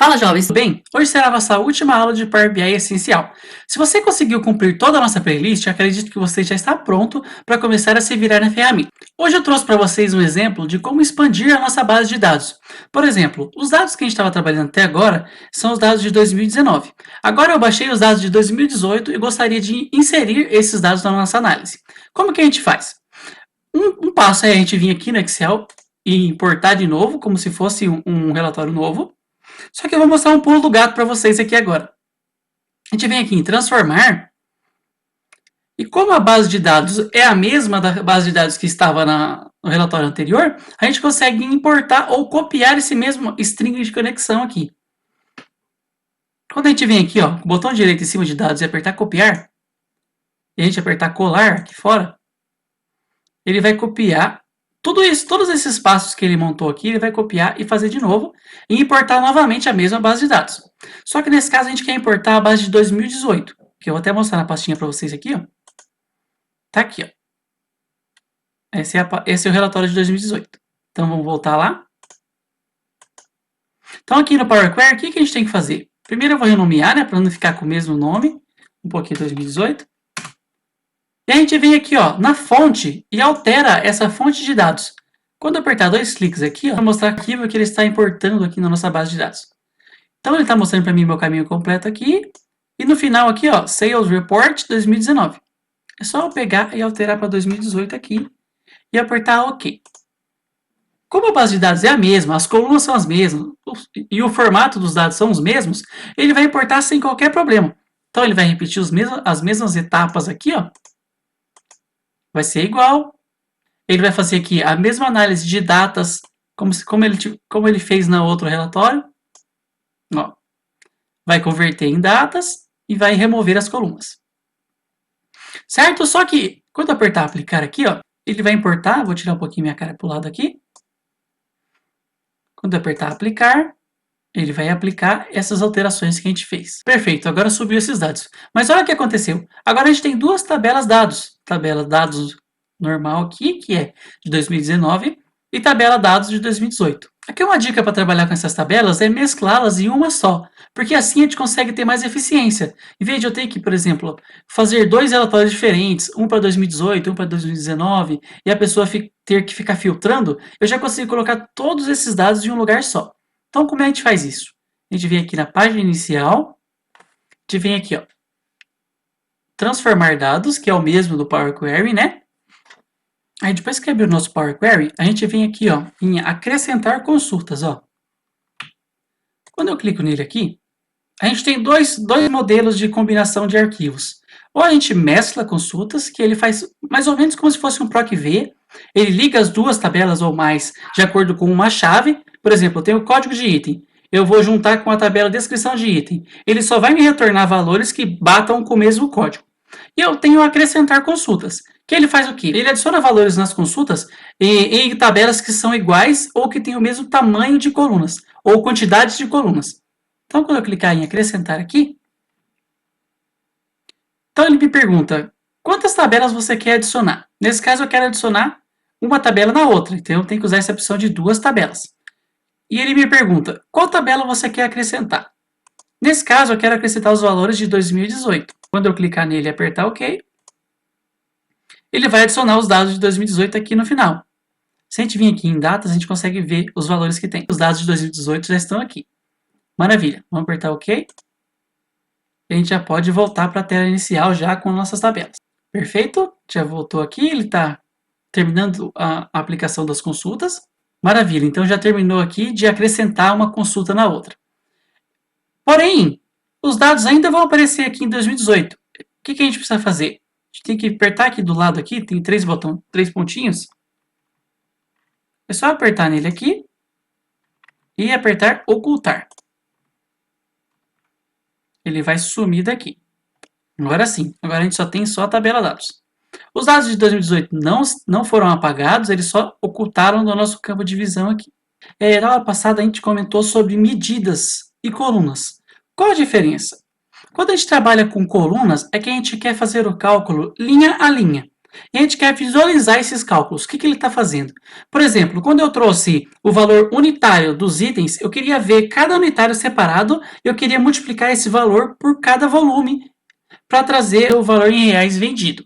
Fala, jovens, tudo bem? Hoje será a nossa última aula de Power BI essencial. Se você conseguiu cumprir toda a nossa playlist, acredito que você já está pronto para começar a se virar na ferramenta. Hoje eu trouxe para vocês um exemplo de como expandir a nossa base de dados. Por exemplo, os dados que a gente estava trabalhando até agora são os dados de 2019. Agora eu baixei os dados de 2018 e gostaria de inserir esses dados na nossa análise. Como que a gente faz? Um passo é a gente vir aqui no Excel e importar de novo, como se fosse um relatório novo. Só que eu vou mostrar um pulo do gato para vocês aqui agora. A gente vem aqui em transformar. E como a base de dados é a mesma da base de dados que estava no relatório anterior, a gente consegue importar ou copiar esse mesmo string de conexão aqui. Quando a gente vem aqui, ó, com o botão direito em cima de dados e apertar copiar, e a gente apertar colar aqui fora, ele vai copiar tudo isso, todos esses passos que ele montou aqui, ele vai copiar e fazer de novo e importar novamente a mesma base de dados. Só que nesse caso a gente quer importar a base de 2018, que eu vou até mostrar na pastinha para vocês aqui, ó. Tá aqui, ó. Esse é o relatório de 2018. Então vamos voltar lá. Então aqui no Power Query, o que a gente tem que fazer? Primeiro eu vou renomear, né, para não ficar com o mesmo nome, um pouquinho 2018. E a gente vem aqui, ó, na fonte e altera essa fonte de dados. Quando eu apertar dois cliques aqui, ó, vai mostrar o arquivo que ele está importando aqui na nossa base de dados. Então ele está mostrando para mim meu caminho completo aqui. E no final aqui, ó, Sales Report 2019. É só eu pegar e alterar para 2018 aqui e apertar OK. Como a base de dados é a mesma, as colunas são as mesmas e o formato dos dados são os mesmos, ele vai importar sem qualquer problema. Então ele vai repetir as mesmas etapas aqui, ó. Vai ser igual. Ele vai fazer aqui a mesma análise de datas, como ele fez no outro relatório. Ó. Vai converter em datas e vai remover as colunas. Certo? Só que, quando eu apertar aplicar aqui, ó, ele vai importar. Vou tirar um pouquinho minha cara para o lado aqui. Quando eu apertar aplicar, ele vai aplicar essas alterações que a gente fez. Perfeito, agora subiu esses dados. Mas olha o que aconteceu. Agora a gente tem duas tabelas dados. Tabela dados normal aqui, que é de 2019, e tabela dados de 2018. Aqui uma dica para trabalhar com essas tabelas é mesclá-las em uma só, porque assim a gente consegue ter mais eficiência. Em vez de eu ter que, por exemplo, fazer dois relatórios diferentes, um para 2018, um para 2019, e a pessoa ter que ficar filtrando, eu já consigo colocar todos esses dados em um lugar só. Então, como é que a gente faz isso? A gente vem aqui na página inicial, a gente vem aqui, ó, transformar dados, que é o mesmo do Power Query, né? Aí depois que abrir o nosso Power Query, a gente vem aqui, ó, em acrescentar consultas, ó. Quando eu clico nele aqui, a gente tem dois modelos de combinação de arquivos. Ou a gente mescla consultas, que ele faz mais ou menos como se fosse um PROC-V. Ele liga as duas tabelas ou mais de acordo com uma chave. Por exemplo, eu tenho o código de item. Eu vou juntar com a tabela descrição de item. Ele só vai me retornar valores que batam com o mesmo código. E eu tenho acrescentar consultas, que ele faz o quê? Ele adiciona valores nas consultas em tabelas que são iguais ou que têm o mesmo tamanho de colunas, ou quantidade de colunas. Então, quando eu clicar em acrescentar aqui, então ele me pergunta, quantas tabelas você quer adicionar? Nesse caso, eu quero adicionar uma tabela na outra, então eu tenho que usar essa opção de duas tabelas. E ele me pergunta, qual tabela você quer acrescentar? Nesse caso, eu quero acrescentar os valores de 2018. Quando eu clicar nele e apertar OK, ele vai adicionar os dados de 2018 aqui no final. Se a gente vir aqui em datas, a gente consegue ver os valores que tem. Os dados de 2018 já estão aqui. Maravilha. Vamos apertar OK. E a gente já pode voltar para a tela inicial já com nossas tabelas. Perfeito? Já voltou aqui. Ele está terminando a aplicação das consultas. Maravilha. Então já terminou aqui de acrescentar uma consulta na outra. Porém, os dados ainda vão aparecer aqui em 2018. O que a gente precisa fazer? A gente tem que apertar aqui do lado aqui, tem três pontinhos. É só apertar nele aqui e apertar ocultar. Ele vai sumir daqui. Agora sim, agora a gente só tem a tabela dados. Os dados de 2018 não foram apagados, eles só ocultaram do nosso campo de visão aqui. Na aula passada a gente comentou sobre medidas e colunas. Qual a diferença? Quando a gente trabalha com colunas, é que a gente quer fazer o cálculo linha a linha. E a gente quer visualizar esses cálculos. O que ele está fazendo? Por exemplo, quando eu trouxe o valor unitário dos itens, eu queria ver cada unitário separado, eu queria multiplicar esse valor por cada volume para trazer o valor em reais vendido.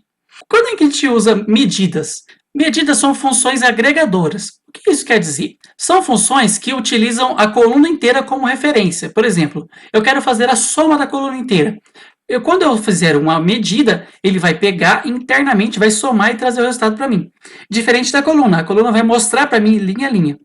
Quando é que a gente usa medidas? Medidas são funções agregadoras. O que isso quer dizer? São funções que utilizam a coluna inteira como referência. Por exemplo, eu quero fazer a soma da coluna inteira. Quando eu fizer uma medida, ele vai pegar internamente, vai somar e trazer o resultado para mim. Diferente da coluna. A coluna vai mostrar para mim linha a linha.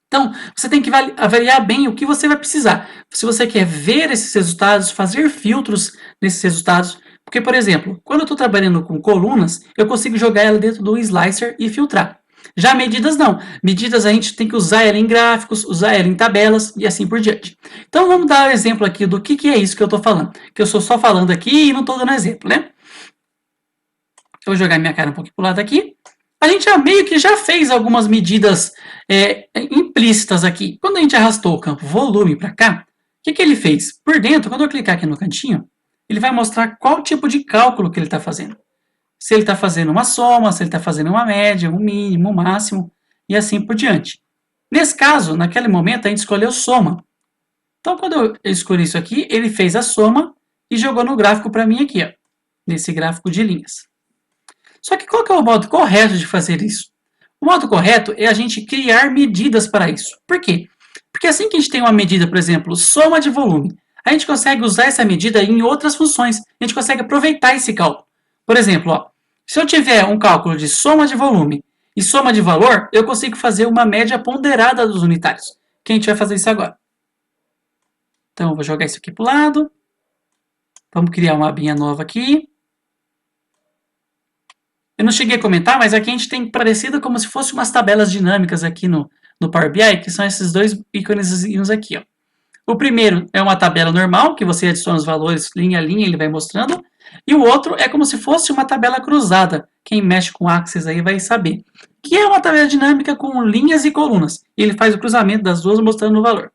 Então, você tem que avaliar bem o que você vai precisar. Se você quer ver esses resultados, fazer filtros nesses resultados. Porque, por exemplo, quando eu estou trabalhando com colunas, eu consigo jogar ela dentro do slicer e filtrar. Já medidas não. Medidas a gente tem que usar ela em gráficos, usar ela em tabelas e assim por diante. Então vamos dar um exemplo aqui do que é isso que eu estou falando. Que eu estou só falando aqui e não estou dando exemplo, né? Eu vou jogar minha cara um pouquinho para o lado aqui. A gente meio que já fez algumas medidas implícitas aqui. Quando a gente arrastou o campo volume para cá, o que ele fez? Por dentro, quando eu clicar aqui no cantinho, ele vai mostrar qual tipo de cálculo que ele está fazendo. Se ele está fazendo uma soma, se ele está fazendo uma média, um mínimo, um máximo, e assim por diante. Nesse caso, naquele momento, a gente escolheu soma. Então, quando eu escolhi isso aqui, ele fez a soma e jogou no gráfico para mim aqui, ó, nesse gráfico de linhas. Só que qual que é o modo correto de fazer isso? O modo correto é a gente criar medidas para isso. Por quê? Porque assim que a gente tem uma medida, por exemplo, soma de volume, a gente consegue usar essa medida em outras funções. A gente consegue aproveitar esse cálculo. Por exemplo, ó, se eu tiver um cálculo de soma de volume e soma de valor, eu consigo fazer uma média ponderada dos unitários. Que a gente vai fazer isso agora. Então, eu vou jogar isso aqui para o lado. Vamos criar uma abinha nova aqui. Eu não cheguei a comentar, mas aqui a gente tem parecido como se fosse umas tabelas dinâmicas aqui no Power BI, que são esses dois ícones aqui. Ó. O primeiro é uma tabela normal, que você adiciona os valores linha a linha, ele vai mostrando. E o outro é como se fosse uma tabela cruzada. Quem mexe com Axis aí vai saber. Que é uma tabela dinâmica com linhas e colunas. E ele faz o cruzamento das duas mostrando o valor.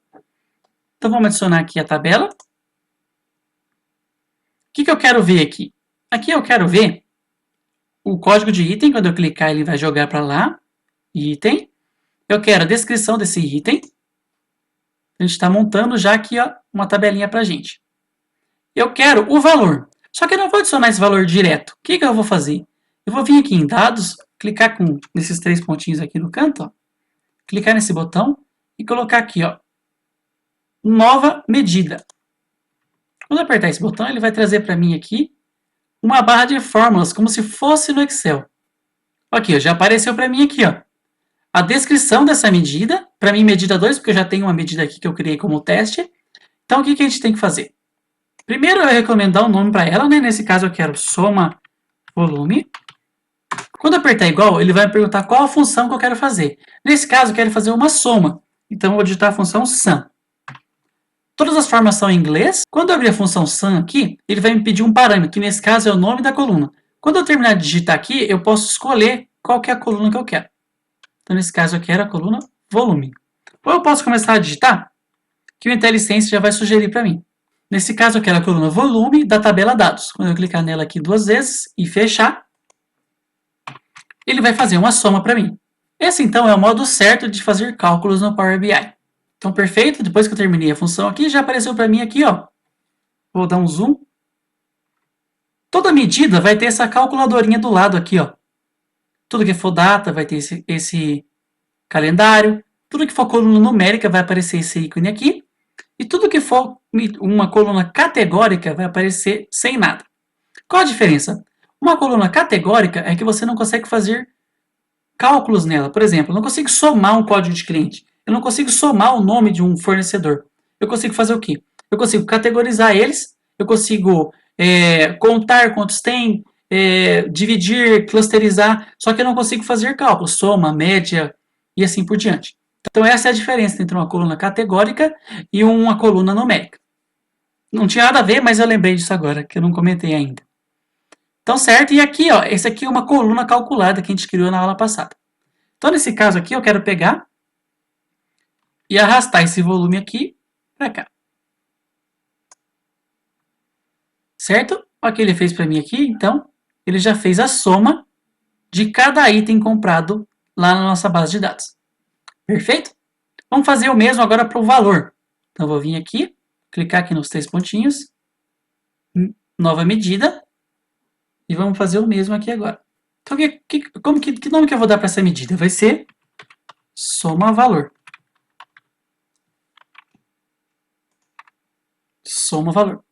Então vamos adicionar aqui a tabela. O que eu quero ver aqui? Aqui eu quero ver o código de item. Quando eu clicar, ele vai jogar para lá. Item. Eu quero a descrição desse item. A gente está montando já aqui ó, uma tabelinha para a gente. Eu quero o valor. Só que eu não vou adicionar esse valor direto. O que eu vou fazer? Eu vou vir aqui em dados, clicar nesses três pontinhos aqui no canto, ó, clicar nesse botão e colocar aqui, ó, nova medida. Quando eu apertar esse botão, ele vai trazer para mim aqui uma barra de fórmulas, como se fosse no Excel. Aqui, já apareceu para mim aqui, ó, a descrição dessa medida, para mim medida 2, porque eu já tenho uma medida aqui que eu criei como teste. Então, o que a gente tem que fazer? Primeiro, eu recomendo dar um nome para ela, né? Nesse caso, eu quero soma volume. Quando eu apertar igual, ele vai me perguntar qual a função que eu quero fazer. Nesse caso, eu quero fazer uma soma. Então, eu vou digitar a função sum. Todas as formas são em inglês. Quando eu abrir a função sum aqui, ele vai me pedir um parâmetro, que nesse caso é o nome da coluna. Quando eu terminar de digitar aqui, eu posso escolher qual que é a coluna que eu quero. Então, nesse caso, eu quero a coluna volume. Ou eu posso começar a digitar, que o IntelliSense já vai sugerir para mim. Nesse caso, eu quero a coluna volume da tabela dados. Quando eu clicar nela aqui duas vezes e fechar, ele vai fazer uma soma para mim. Esse, então, é o modo certo de fazer cálculos no Power BI. Então, perfeito. Depois que eu terminei a função aqui, já apareceu para mim aqui, ó. Vou dar um zoom. Toda medida vai ter essa calculadorinha do lado aqui, ó. Tudo que for data vai ter esse calendário. Tudo que for coluna numérica vai aparecer esse ícone aqui. E tudo que for uma coluna categórica vai aparecer sem nada. Qual a diferença? Uma coluna categórica é que você não consegue fazer cálculos nela. Por exemplo, eu não consigo somar um código de cliente. Eu não consigo somar o nome de um fornecedor. Eu consigo fazer o quê? Eu consigo categorizar eles, eu consigo contar quantos tem, dividir, clusterizar, só que eu não consigo fazer cálculos, soma, média e assim por diante. Então essa é a diferença entre uma coluna categórica e uma coluna numérica. Não tinha nada a ver, mas eu lembrei disso agora, que eu não comentei ainda. Então, certo? E aqui, ó, esse aqui é uma coluna calculada que a gente criou na aula passada. Então, nesse caso aqui, eu quero pegar e arrastar esse volume aqui para cá. Certo? Olha o que ele fez para mim aqui. Então, ele já fez a soma de cada item comprado lá na nossa base de dados. Perfeito? Vamos fazer o mesmo agora para o valor. Então, eu vou vir aqui, clicar aqui nos 3 pontinhos, nova medida, e vamos fazer o mesmo aqui agora. Então, que nome que eu vou dar para essa medida? Vai ser soma valor. Soma valor.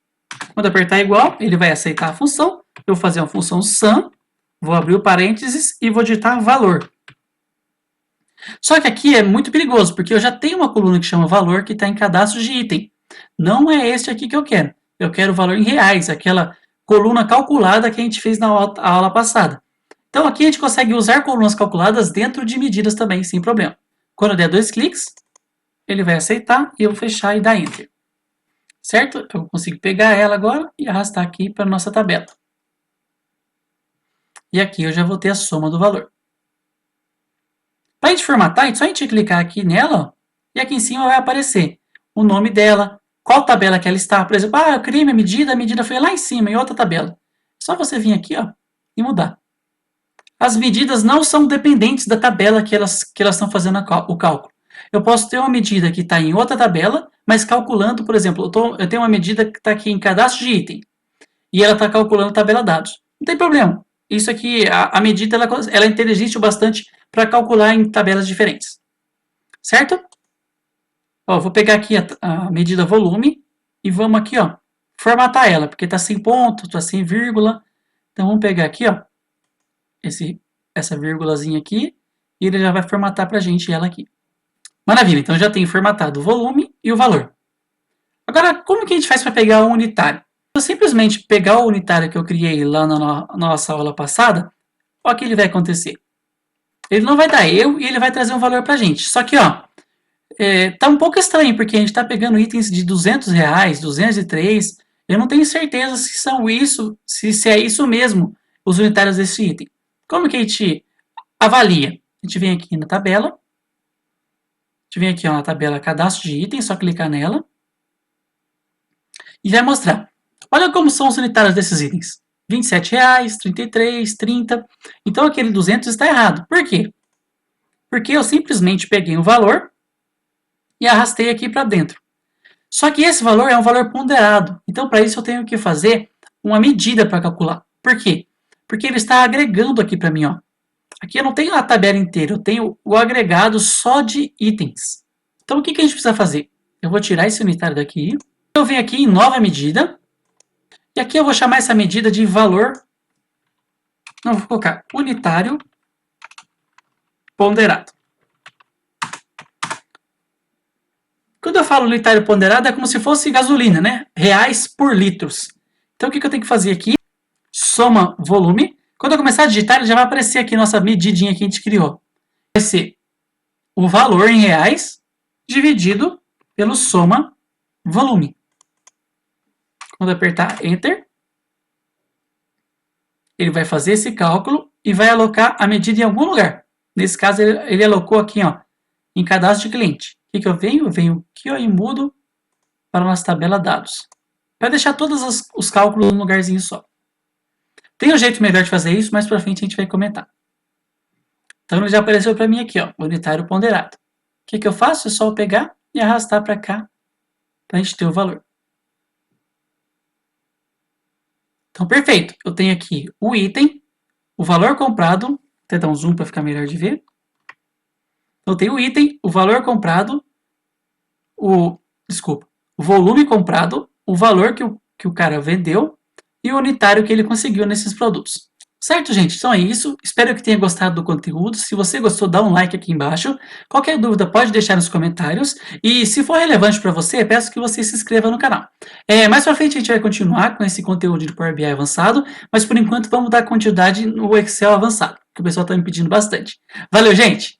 Quando apertar igual, ele vai aceitar a função. Eu vou fazer uma função sum, vou abrir o parênteses e vou digitar valor. Só que aqui é muito perigoso, porque eu já tenho uma coluna que chama valor que está em cadastro de item. Não é este aqui que eu quero. Eu quero o valor em reais, aquela coluna calculada que a gente fez na aula passada. Então aqui a gente consegue usar colunas calculadas dentro de medidas também, sem problema. Quando eu der 2 cliques, ele vai aceitar e eu vou fechar e dar Enter. Certo? Eu consigo pegar ela agora e arrastar aqui para a nossa tabela. E aqui eu já vou ter a soma do valor. Para a gente formatar, é só a gente clicar aqui nela, ó, e aqui em cima vai aparecer o nome dela, qual tabela que ela está. Por exemplo, eu criei minha medida, a medida foi lá em cima, em outra tabela. É só você vir aqui, ó, e mudar. As medidas não são dependentes da tabela que elas estão fazendo o cálculo. Eu posso ter uma medida que está em outra tabela, mas calculando, por exemplo, eu tenho uma medida que está aqui em cadastro de item, e ela está calculando tabela dados. Não tem problema. Isso aqui, a medida, ela é inteligente o bastante para calcular em tabelas diferentes. Certo? Ó, vou pegar aqui a medida volume e vamos aqui, ó, formatar ela, porque está sem ponto, está sem vírgula. Então, vamos pegar aqui, ó, essa vírgulazinha aqui, e ele já vai formatar para a gente ela aqui. Maravilha, então já tenho formatado o volume e o valor. Agora, como que a gente faz para pegar o unitário? Se eu simplesmente pegar o unitário que eu criei lá na nossa aula passada, olha o que ele vai acontecer. Ele não vai dar erro e ele vai trazer um valor para a gente. Só que, ó, tá um pouco estranho, porque a gente está pegando itens de R$200, 203. Eu não tenho certeza se são isso, se é isso mesmo, os unitários desse item. Como que a gente avalia? A gente vem aqui na tabela. A gente vem aqui, ó, na tabela cadastro de itens, só clicar nela. E vai mostrar. Olha como são os unitários desses itens. R$27, 33, 30. Então aquele 200 está errado. Por quê? Porque eu simplesmente peguei o valor e arrastei aqui para dentro. Só que esse valor é um valor ponderado. Então, para isso, eu tenho que fazer uma medida para calcular. Por quê? Porque ele está agregando aqui para mim. Ó. Aqui eu não tenho a tabela inteira, eu tenho o agregado só de itens. Então, o que a gente precisa fazer? Eu vou tirar esse unitário daqui. Eu venho aqui em nova medida. E aqui eu vou chamar essa medida de valor. Não, vou colocar unitário ponderado. Quando eu falo unitário ponderado, é como se fosse gasolina, né? Reais por litros. Então, o que eu tenho que fazer aqui? Soma volume. Quando eu começar a digitar, ele já vai aparecer aqui nossa medidinha que a gente criou. Vai ser o valor em reais dividido pelo soma volume. Quando eu apertar Enter, ele vai fazer esse cálculo e vai alocar a medida em algum lugar. Nesse caso, ele alocou aqui, ó, em cadastro de cliente. O que eu venho? Eu venho aqui, ó, e mudo para a nossa tabela dados. Para deixar todos os cálculos num lugarzinho só. Tem um jeito melhor de fazer isso, mas para frente a gente vai comentar. Então ele já apareceu para mim aqui, ó, unitário ponderado. O que eu faço? É só eu pegar e arrastar para cá para a gente ter o valor. Então, perfeito. Eu tenho aqui o item, o valor comprado, vou até dar um zoom para ficar melhor de ver. Eu tenho o item, o valor comprado, o volume comprado, o valor que o cara vendeu e o unitário que ele conseguiu nesses produtos. Certo, gente? Então é isso. Espero que tenha gostado do conteúdo. Se você gostou, dá um like aqui embaixo. Qualquer dúvida pode deixar nos comentários. E se for relevante para você, peço que você se inscreva no canal. Mais pra frente a gente vai continuar com esse conteúdo de Power BI avançado, mas por enquanto vamos dar continuidade no Excel avançado, que o pessoal está me pedindo bastante. Valeu, gente!